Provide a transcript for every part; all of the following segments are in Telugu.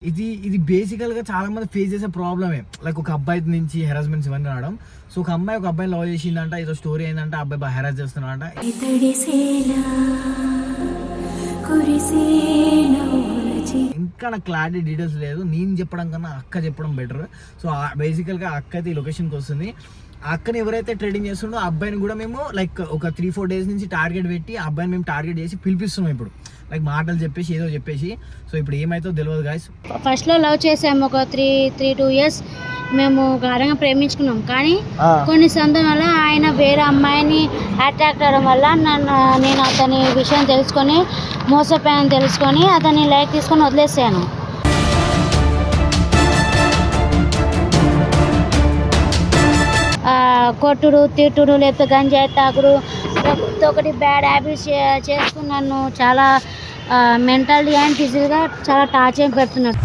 ఇది బేసికల్గా చాలా మంది ఫేస్ చేసే ప్రాబ్లమే. లైక్ ఒక అబ్బాయి నుంచి హెరాస్మెంట్స్ ఇవన్నీ రావడం. సో ఒక అబ్బాయిని లవ్ చేసిందంట, ఏదో స్టోరీ అయిందంట, అబ్బాయి బాగా హెరాస్ చేస్తున్నాడంట. ఇంకా నాకు క్లారిటీ డీటెయిల్స్ లేదు. నేను చెప్పడం కన్నా అక్క చెప్పడం బెటర్. సో బేసికల్గా అక్క అయితే ఈ లొకేషన్కి వస్తుంది. ఆ అక్కని ఎవరైతే ట్రేడింగ్ చేస్తుండో ఆ అబ్బాయిని కూడా మేము లైక్ ఒక 3-4 డేస్ నుంచి టార్గెట్ పెట్టి ఆ అబ్బాయిని మేము టార్గెట్ చేసి పిలిపిస్తున్నాం ఇప్పుడు. లైక్ మాటలు చెప్పేసి ఏదో చెప్పేసి. సో ఇప్పుడు ఏమైతే తెలియదు గాయస్. ఫస్ట్లో లవ్ చేసాము, ఒక 3-2 ఇయర్స్ మేము గాఢంగా ప్రేమించుకున్నాం. కానీ కొన్ని సందర్భం వల్ల ఆయన వేరే అమ్మాయిని అట్రాక్ట్ అవ్వడం వల్ల నేను అతని విషయం తెలుసుకొని మోసపోయాను తెలుసుకొని అతన్ని లైక్ తీసుకొని వదిలేసాను. కొట్టుడు, తిట్టుడు, లేకపోతే గంజాయి తాగుడు, ఒకటి బ్యాడ్ హ్యాబిట్స్ చేస్తూ నన్ను చాలా మెంటల్లీ అండ్ ఫిజికల్గా చాలా టార్చర్ పెడుతున్నాడు.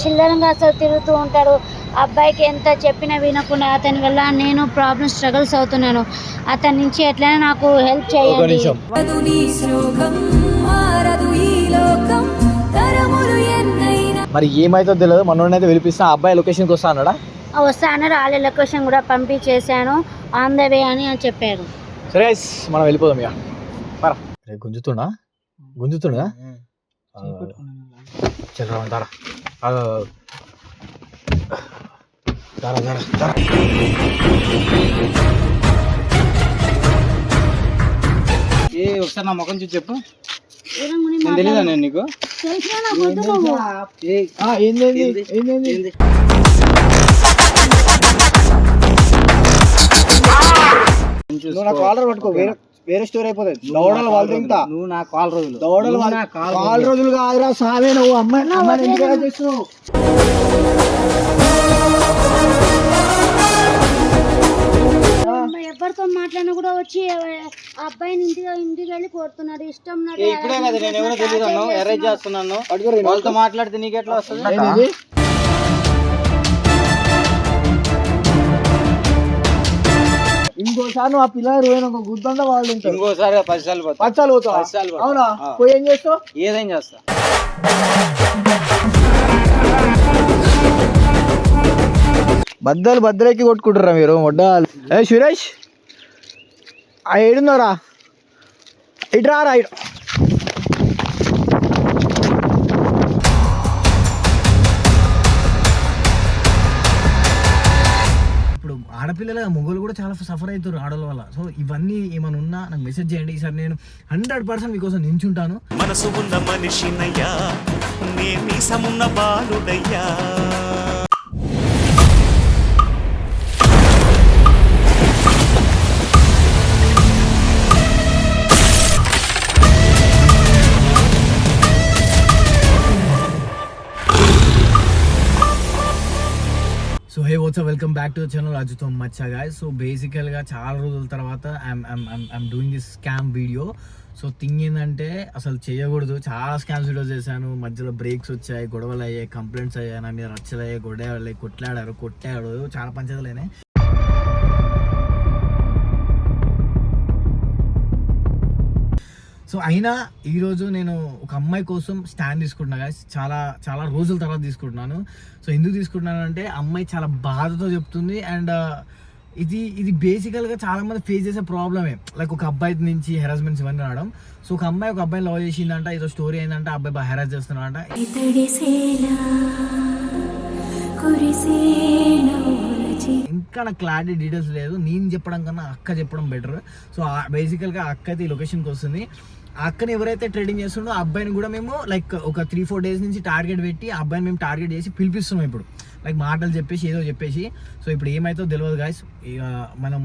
చిల్లరంగా అసలు తిరుగుతూ ఉంటాడు. అబ్బాయికి ఎంత చెప్పినా వినకుండా అతని వల్ల నేను ప్రాబ్లమ్ స్ట్రగుల్స్ అవుతున్నాను. అతని నుంచి ఎట్లయినా నాకు హెల్ప్ చేయండి. మరి ఏమైతే తెలియదు. మనోడైతే పిలిపిస్తా. అబ్బాయి లొకేషన్కి వస్తా అన్నాడా? వస్తా అన్నారు. వాళ్ళ లొకేషన్ కూడా పంపించేశాను. ఆన్ ద వే అని చెప్పారు. సరే మనం వెళ్ళిపోదాం ఇక. గుంజుతున్నా చల్లారా ఒకసారి నా ముఖం చూసి చెప్పు. తెలీదా నేను నీకు? వేరే స్టోరీ అయిపోతుంది. దౌడలు వాళ్ళు తింటా. నువ్వు నా కాల్ రోజులు కాల్ రోజులు కాదురా సామే. నువ్వు అమ్మాయి చేస్తున్నావు. ఎవరితో మాట్లాడినా కూడా వచ్చి అబ్బాయిని ఇంటికి వెళ్ళి కోరుతున్నాడు. ఇష్టం ఇప్పుడే కదా నేను ఎవరో తెలియదు అరేంజ్ చేస్తున్నాను. వాళ్ళతో మాట్లాడితే నీకెట్లా వస్తుంది? ఇంకోసారి నువ్వు ఆ పిల్లలు పోయిన గుద్దంతా వాళ్ళు ఇంకోసారి 10 సార్లు పోతావు. అవునా? పోయి ఏం చేస్తావు? ఏదేం చేస్తా. బద్దలకి కొట్టుకుంటారా మీరు మొడ్డాలు? ఏ సురేష్, ఆ ఏడున్నారా? ఇటు రారా. ఇప్పుడు ఆడపిల్లలుగా మొగోళ్ళు కూడా చాలా సఫర్ అవుతారు ఆడల వల్ల. సో ఇవన్నీ ఏమైనా ఉన్నా నాకు మెసేజ్ చేయండి. ఈసారి నేను 100% మీకోసం నించుంటాను. మనసు ఉన్న మనిషినయ్యా, మీసమున్న బాలుడయ్యా. So hey what's up, welcome back to the channel రాజుతో మచ్చా గాయ్స్. సో బేసికల్గా చాలా రోజుల తర్వాత I'm doing this scam video. So thing ఏంటంటే అసలు చేయకూడదు. చాలా స్కామ్స్ వీడియోస్ చేశాను. మధ్యలో బ్రేక్స్ వచ్చాయి, గొడవలు అయ్యాయి, కంప్లైంట్స్ అయ్యాయి, నా మీద రచ్చలు అయ్యాయి, గొడవలు కొట్టాడు, చాలా పంచాయతీలు అయినాయి. సో అయినా ఈరోజు నేను ఒక అమ్మాయి కోసం స్టాండ్ తీసుకుంటున్నా గాయ్స్. చాలా రోజుల తర్వాత తీసుకుంటున్నాను. సో ఎందుకు తీసుకుంటున్నాను అంటే అమ్మాయి చాలా బాధతో చెప్తుంది. అండ్ ఇది బేసికల్గా చాలా మంది ఫేస్ చేసే ప్రాబ్లమే. లైక్ ఒక అబ్బాయి నుంచి హెరాస్మెంట్స్ ఇవన్నీ రావడం. సో ఒక అబ్బాయిని లవ్ చేసిందంట, ఏదో స్టోరీ అయిందంట, అబ్బాయి బాగా హెరాస్ చేస్తున్నాడంట. ఇంకా నాకు క్లారిటీ డీటెయిల్స్ లేదు. నేను చెప్పడం కన్నా అక్క చెప్పడం బెటర్. సో బేసికల్గా అక్క అయితే ఈ లొకేషన్కి వస్తుంది. ఆ అక్కని ఎవరైతే ట్రేడింగ్ చేస్తుండో ఆ అబ్బాయిని కూడా మేము లైక్ ఒక 3-4 డేస్ నుంచి టార్గెట్ పెట్టి ఆ అబ్బాయిని మేము టార్గెట్ చేసి పిలిపిస్తున్నాం ఇప్పుడు. లైక్ మాటలు చెప్పేసి ఏదో చెప్పేసి. సో ఇప్పుడు ఏమైతే తెలియదు గాయస్. మనం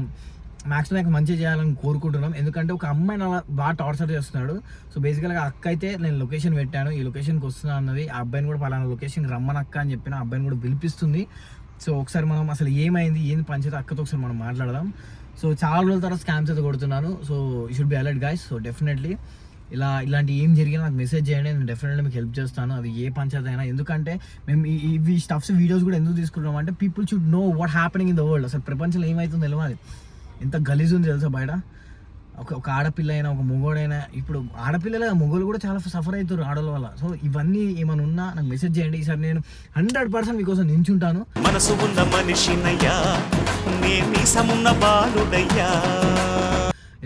మ్యాక్సిమం మంచిగా చేయాలని కోరుకుంటున్నాం. ఎందుకంటే ఒక అమ్మాయిని అలా బాగా టార్చర్ చేస్తున్నాడు. సో బేసికల్గా అక్క అయితే నేను లొకేషన్ పెట్టాను, ఈ లొకేషన్కి వస్తున్నా అన్నది. ఆ అబ్బాయిని కూడా పలానా లొకేషన్కి రమ్మని అక్క అని చెప్పిన ఆ అబ్బాయిని కూడా పిలిపిస్తుంది. సో ఒకసారి మనం అసలు ఏమైంది ఏంది పంచాయతీ అక్కతో ఒకసారి మనం మాట్లాడదాం. సో చాలా రోజుల తర్వాత స్కామ్స్ అయితే కొడుతున్నాను. So you should be alert guys. So definitely ఇలాంటి ఏం జరిగినా నాకు మెసేజ్ చేయండి. నేను డెఫినెట్లీ మీకు హెల్ప్ చేస్తాను. అది ఏ పంచాయతీ అయినా. ఎందుకంటే మేము ఇవి స్టఫ్స్ వీడియోస్ కూడా ఎందుకు తీసుకుంటాం అంటే people should know what happening in the world. అసలు ప్రపంచంలో ఏమవుతుందో తెలియాలి. ఎంత గలీజ్ ఉంది తెలుసా బయట. ఒక ఆడపిల్ల అయినా ఒక మొగోడైనా, ఇప్పుడు ఆడపిల్లల మొగోళ్ళు కూడా చాలా సఫర్ అవుతారు ఆడల వల్ల. సో ఇవన్నీ ఏమైనా ఉన్నా నాకు మెసేజ్ చేయండి. ఈసారి నేను 100% మీకోసం నించుంటాను. మనసు ఉన్న మనిషినయ్యా నే మీసమున్న బాలుడయ్యా.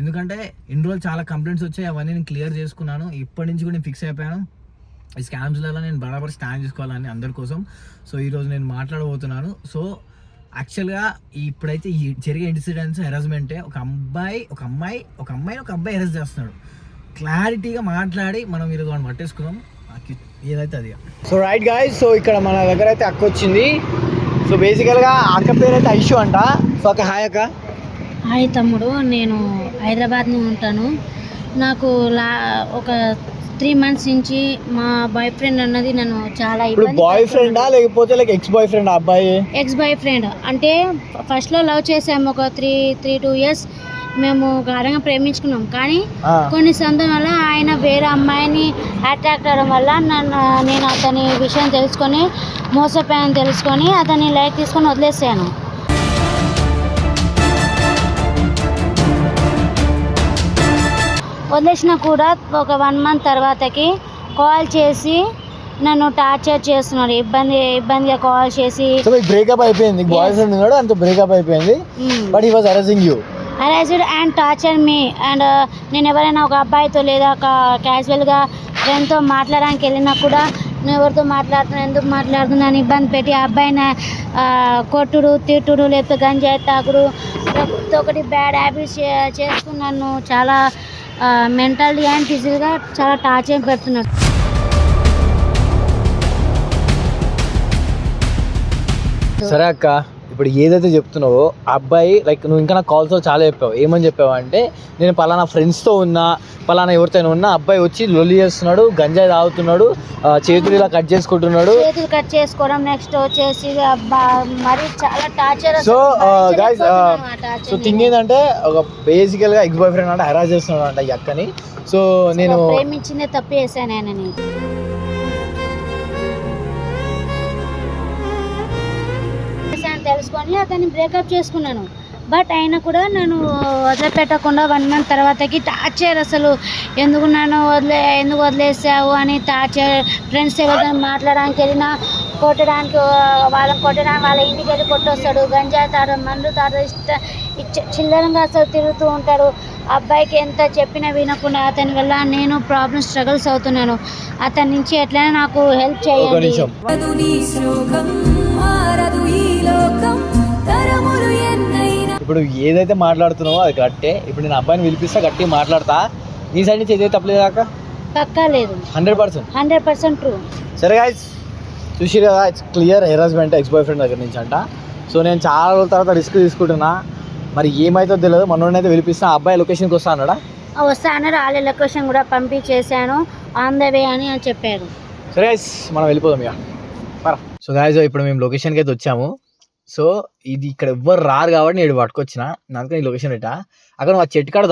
ఎందుకంటే ఇన్ని రోజులు చాలా కంప్లైంట్స్ వచ్చాయి, అవన్నీ నేను క్లియర్ చేసుకున్నాను. ఇప్పటి నుంచి కూడా నేను ఫిక్స్ అయిపోయాను ఈ స్కామ్స్లలో నేను బరాబర్ స్టాండ్ చేసుకోవాలని అందరి కోసం. సో ఈరోజు నేను మాట్లాడబోతున్నాను. సో యాక్చువల్గా ఇప్పుడైతే ఈ జరిగే ఇన్సిడెంట్స్ హెరాస్మెంటే. ఒక అబ్బాయి హెరాస్ చేస్తున్నాడు. క్లారిటీగా మాట్లాడి మనం ఈరోజు వాడిని పట్టేసుకుందాం, ఏదైతే అది. సో రైట్ గాయ్స్, సో ఇక్కడ మన దగ్గర అయితే అక్క వచ్చింది. సో బేసికల్గా అక్క పేరు అయితే ఐషు అంట. సో అక్క హాయ్ అక్క. హాయ్ తమ్ముడు, నేను హైదరాబాద్లో ఉంటాను. నాకు ఒక 3 months నుంచి మా బాయ్ ఫ్రెండ్ అన్నది నన్ను చాలా బాయ్ ఫ్రెండా లేకపోతే లైక్ ఎక్స్ బాయ్ ఫ్రెండ్? అబ్బాయి ఎక్స్ బాయ్ ఫ్రెండ్ అంటే ఫస్ట్లో లవ్ చేసాము. ఒక 3-2 years మేము గాఢంగా ప్రేమించుకున్నాం. కానీ కొన్ని సందర్భం వల్ల ఆయన వేరే అమ్మాయిని అట్రాక్ట్ అవ్వడం వల్ల నేను అతని విషయం తెలుసుకొని మోసపోయాను తెలుసుకొని అతన్ని లైక్ తీసుకొని వదిలేసాను. వదిలేసినా కూడా ఒక 1 month తర్వాతకి కాల్ చేసి నన్ను టార్చర్ చేస్తున్నాడు. ఇబ్బందిగా కాల్ చేసి బ్రేకప్ అయిపోయింది. బాయ్ ఫ్రెండ్ ఉన్నాడు, అంత బ్రేకప్ అయిపోయింది. But he was harassing you, harassed and torture me. And నేను ఎవరైనా ఒక అబ్బాయితో లేదా ఒక క్యాజువల్గా ఫ్రెండ్తో మాట్లాడడానికి వెళ్ళినా కూడా నువ్వు ఎవరితో మాట్లాడుతున్నావు, ఎందుకు మాట్లాడుతున్నాను ఇబ్బంది పెట్టి ఆ అబ్బాయిని కొట్టుడు తిట్టుడు లేకపోతే గంజాయి తాగుడు ఒకటి బ్యాడ్ హ్యాబిట్స్ చేసుకున్నాను. చాలా మెంటల్లీ అండ్ ఫిజికల్గా చాలా టార్చర్ పెడుతున్నారు. సరే అక్క, ఇప్పుడు ఏదైతే చెప్తున్నావో ఆ అబ్బాయి లైక్ నువ్వు ఇంకా నాకు కాల్స్లో చాలా చెప్పావు. ఏమని చెప్పావు అంటే నేను పలానా ఫ్రెండ్స్తో ఉన్నా, పలానా ఎవరితో ఉన్నా, అబ్బాయి వచ్చి లొల్లి చేస్తున్నాడు, గంజాయి తాగుతున్నాడు, చేతులు ఇలా కట్ చేసుకుంటున్నాడు, చేతులు కట్ చేసుకోవడం, నెక్స్ట్ వచ్చేసి మరి చాలా torture. So guys, so thing ఏంటంటే ఒక బేసికల్గా ఎక్స్ బాయ్ ఫ్రెండ్ అంటే హరాస్ చేస్తున్నాడు అంట ఈ అక్కని. సో నేను ప్రేమించిందే తప్పు చేశాను ఆయనని. తెలుసుకొని అతన్ని బ్రేకప్ చేసుకున్నాను. బట్ అయినా కూడా నన్ను వదిలిపెట్టకుండా 1 month తర్వాతకి టార్చర్. అసలు ఎందుకు వదిలేసావు అని టార్చర్. ఫ్రెండ్స్ ఎవరితో మాట్లాడడానికి వెళ్ళినా కొట్టడానికి, వాళ్ళ ఇంటికి వెళ్ళి కొట్టొస్తాడు. గంజాయి తాడు, మందు తాడు, చిల్లరంగా అసలు తిరుగుతూ ఉంటాడు. అబ్బాయికి ఎంత చెప్పినా వినకుండా అతని వల్ల నేను స్ట్రగుల్స్ అవుతున్నాను. అతని నుంచి ఎట్లయినా నాకు హెల్ప్ చేయండి. ఇప్పుడు ఏదైతే మాట్లాడుతున్నావో అది కరెక్టే. ఇప్పుడు నేను అబ్బాయిని పిలిపిస్తా, గట్టిగా మాట్లాడతా. నీ సైడ్ నుంచి ఏదైతే తప్పలేదాక పక్కా లేదు, 100% ట్రూ. సరే గైస్, చూసి కదా it's clear harassment X boy friend దగ్గర నుంచి అంట. సో నేను చాలా రోజుల తర్వాత రిస్క్ తీసుకుంటున్నా, మరి ఏమైతే తెలియదు. మనోడినైతే పిలిపిస్తా. అబ్బాయి లొకేషన్కి వస్తా అన్నాడా? వస్తా అన్నాడు. వాళ్ళ లొకేషన్ కూడా పంపించేసాను, ఆన్ ద వే అని చెప్పారు. సరే గైస్, మనం వెళ్ళిపోదాం ఇక. సో గైస్, ఇప్పుడు మేము లొకేషన్కి అయితే వచ్చాము. సో ఇది ఇక్కడ ఎవ్వరు రారు కాబట్టి నేను పట్టుకొచ్చిన. అందుకని ఈ లొకేషన్ పెట్టా. అక్కడ నువ్వు ఆ చెట్టు కాడ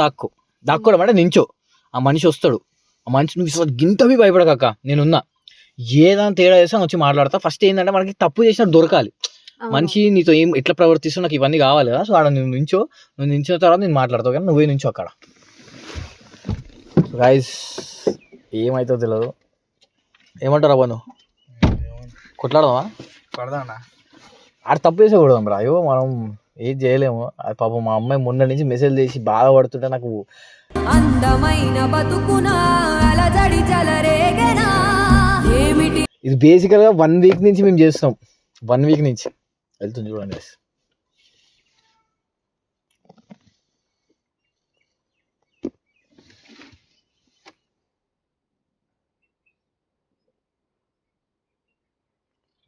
దాక్కోవడం అంటే నించో, ఆ మనిషి వస్తాడు. ఆ మనిషి నువ్వు గింతవి భయపడక, నేనున్నా. ఏదైనా తేడా చేస్తే వచ్చి మాట్లాడతా. ఫస్ట్ ఏంటంటే మనకి తప్పు చేసినట్టు దొరకాలి. మనిషి నీతో ఎట్లా ప్రవర్తిస్తూ నాకు ఇవన్నీ కావాలి కదా. సో ఆడ నువ్వు నించిన తర్వాత నేను మాట్లాడతావు కానీ నువ్వే నించో అక్కడ. గైస్, ఏమైతే తెలియదు. ఏమంటారా బాను? కొట్లాడదామా? పడదామన్నా. ఆడ తప్పు చేసేకూడదు రా. అయ్యో మనం ఏది చేయలేము. అది పాపం మా అమ్మాయి మొన్న నుంచి మెసేజ్ చేసి బాధపడుతుంటే నాకు ఇది బేసికల్గా 1 week నుంచి మేము చేస్తాం. 1 week నుంచి వెళ్తుంది చూడండి.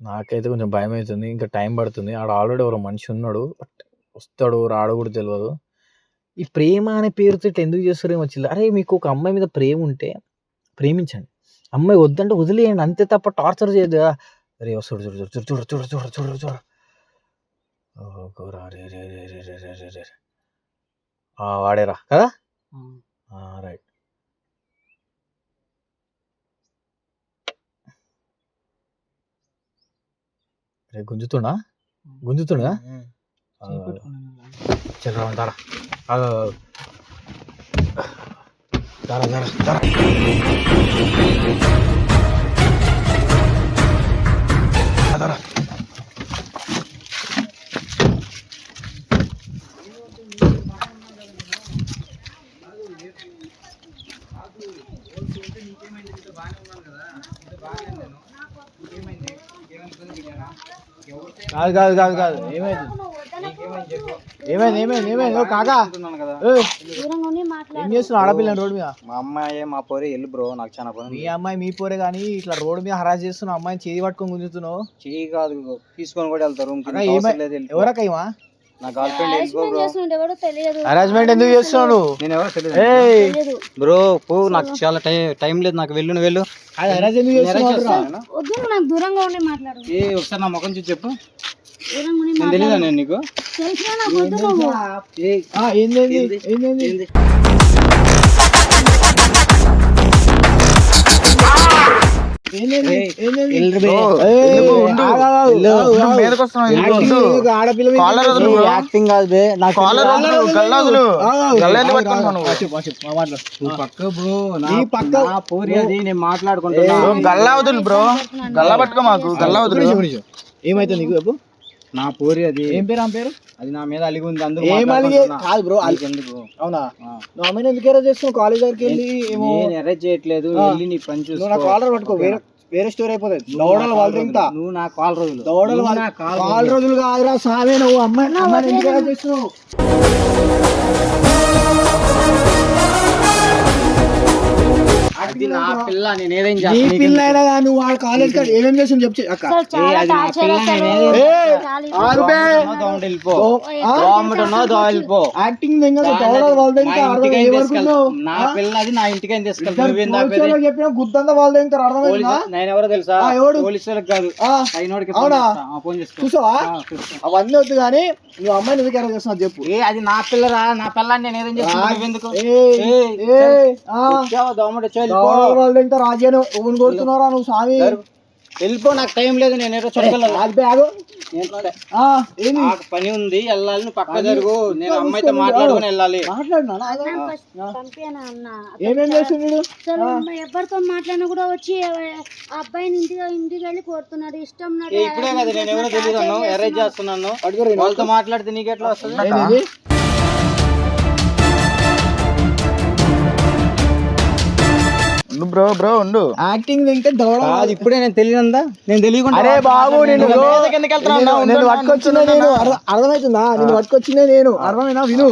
నాకైతే కొంచెం భయం అవుతుంది. ఇంకా టైం పడుతుంది. ఆడ ఆల్రెడీ ఎవరో మనిషి ఉన్నాడు, బట్ వస్తాడు రాడు కూడా తెలియదు. ఈ ప్రేమ అనే పేరుతో ఇట్లా ఎందుకు చేస్తారేమో వచ్చింది. అరే మీకు ఒక అమ్మాయి మీద ప్రేమ ఉంటే ప్రేమించండి, అమ్మాయి వద్దంటే వదిలేయండి, అంతే తప్ప టార్చర్ చేయదు కదా. అరే వస్తాడు చూడు చూడు చూడు చూడు చూడు చూడు చూడు. వాడేరా కదా. రైట్. గుంజుతున్నా చల్లా ఉంటారా. కాదు ఏమైంది కాకా దూరంగా ఉండి మాట్లాడు. ఏం చేస్తున్నావు ఆడపిల్ల రోడ్డు మీద? మా అమ్మాయి మా పోరే వెళ్ళు బ్రో, నాకు చాలా పని మీ అమ్మాయి మీ పోరే కానీ ఇట్లా రోడ్డు మీద హరాజ్ చేస్తున్నావు, అమ్మాయిని చేయి పట్టుకొని గుంజుతున్నావు. చెయ్యి కాదు, తీసుకొని కూడా వెళ్తారు రూమ్ కి. ఎవరకైమా? నా గర్ల్ ఫ్రెండ్ వెళ్ళిపో బ్రో. చేస్తుంటే ఎవడో తెలియదు. హరాజ్మెంట్ ఎందుకు చేస్తున్నావు నువ్వు? నేను ఎవరో తెలియదు బ్రో. పో, నాకు చాలా టైం లేదు, నాకు వెళ్ళు. అది హరాజ్ ఎందుకు చేస్తున్నావు? వద్దు, నాకు దూరంగా ఉండి మాట్లాడు. ఒకసారి నా ముఖం చూసి చెప్పు. దూరంగా ఉండి నేను తెలియదా నేను నీకు? తెలిసినా నాకు వద్దు నువ్వు. ఏంది యాక్టింగ్ కాదు బే, నాకు పక్క బ్రో, నా పోరి అది నేను మాట్లాడుకుంటున్నా. గల్లా వదులు బ్రో, గల్లా పట్టుకో మాకు, గల్లా వదులు. ఏమైతుంది నీకు చెప్పు? నా పోరి అది. ఏం పేరు? ఆమె పేరు అది నా మీద అలిగి ఉంది. అందరూ ఏం అలిగే కాదు బ్రో, ఎందుకు? అవునా? నువ్వు అమ్మాయిని ఎందుకు ఎరేజ్ చేస్తున్నావు? కాలేజ్ దగ్గరికి వెళ్ళి ఏమో నేను ఎరేజ్ చేయట్లేదు, వెళ్ళి నీ పని చూసుకో. నా కాలర్ పట్టుకో, వేరే స్టోరీ అయిపోతుంది. దౌడలు వాళ్ళు తింటా, నువ్వు నా కాల్ రోజులు దౌడలు కాల్ రోజులు కాదురా సామే. నువ్వు అమ్మాయిని ఎందుకు ఎరేజ్ చేస్తున్నావు? అది నా పిల్ల, నేను ఏదేం నీ చేస్తాను? పిల్ల అయినా కానీ నువ్వు వాళ్ళ కాలేజ్ కాదు ఏమేం చేసి చెప్పు అక్క. అసలు చాలా అది నా టార్చర్ పిల్ల, అసలు. నేను ఏదేం చాలు. యాక్టింగ్ దౌడలు వాళ్ళు తింటా అర్థం ఏమనుకున్నావు? నా పిల్ల అది నా ఇంటికైనా తీసుకెళ్తాను. చెప్పిన గుద్దంతా వాళ్ళు తింటారు అర్థమైందా? నేను ఎవరో తెలుసా? ఎవడు? పోలీసు వాళ్ళకి కాదు, అయినోడికి అవునా? ఫోన్ చేసుకో. చూసావా? అవన్నీ వద్దు కానీ నువ్వు అమ్మాయిని ఎందుకు ఎరేజ్ చేస్తున్నావు చెప్పు. అది నా పిల్లరా, నా పిల్లని నేను ఏదేం చేస్తాను? ఎందుకు దోమడు వాళ్ళు తింటారు రాజేను ఊని కొడుతున్నారా నువ్వు స్వామి? వెళ్ళిపో, నాకు టైం లేదు, నేను ఏదో పని ఉంది, వెళ్ళాలి. నువ్వు పక్క జరుగు, నేను అమ్మాయితో మాట్లాడుకుని వెళ్ళాలి. పంపినా అన్న. ఏమేం చేస్తున్నాడు? అసలు ఎవరితో మాట్లాడినా కూడా వచ్చి ఆ అబ్బాయిని ఇంటికి వెళ్ళి కొడుతున్నాడు. ఇష్టం ఉన్నాడు. ఇప్పుడే కదా నేను ఎవరో తెలియదు అన్నావు, ఎరేజ్ చేస్తున్నాను. వాళ్ళతో మాట్లాడితే నీకెట్లా వస్తుంది? బ్రో ఉండు. యాక్టింగ్ తింటే అది ఇప్పుడే నేను తెలియదా? నేను తెలియకుండా అరే బాబు నేను పట్టుకొచ్చిందే నేను, అర్థమవుతుందా? నేను పట్టుకొచ్చిందే నేను, అర్థమైనా? విను,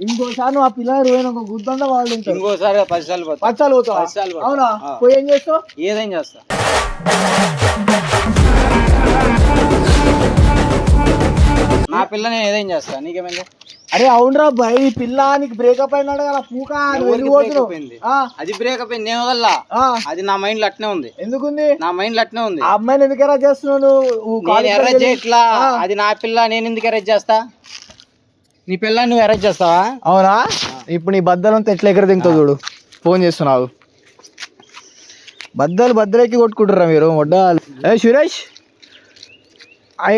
ఇంకోసారి నువ్వు ఆ పిల్లలు రోజు ఒక గుద్దంతా వాళ్ళు ఇంకోసారి 10 సార్లు పోతావు. అవునా? పోయి ఏం చేస్తావు? ఏదేం చేస్తా. నా పిల్ల నేను ఏదేం చేస్తా, నీకేమైంది? అరే అవునరా భయ్, ఈ పిల్ల నీకు బ్రేకప్ అయినాడు కదా పూకా. అది బ్రేకప్ అయింది, నేను వదల్లా. అది నా మైండ్ లో అట్నే ఉంది. ఎందుకుంది? నా మైండ్ లో అట్నే ఉంది. ఆ అమ్మాయిని ఎందుకు ఎరేజ్ చేస్తున్నావు నువ్వు? ఎరేజ్ చేయట్లా, అది నా పిల్ల, నేను ఎందుకు ఎరేజ్ చేస్తా? నీ పిల్ల నువ్వు ఎరేజ్ చేస్తావా? అవునా? ఇప్పుడు నీ బద్దలంతా ఎట్లా ఎక్కడ దింగుతావు చూడు. ఫోన్ చేస్తున్నావు, బద్దలెక్కి కొట్టుకుంటారా మీరు మొడ్డాలు? సురేష్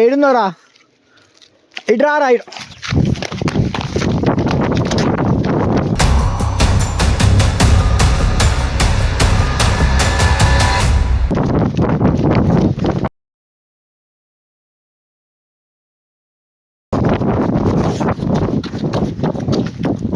ఏడున్నారా? ఇటు రారా.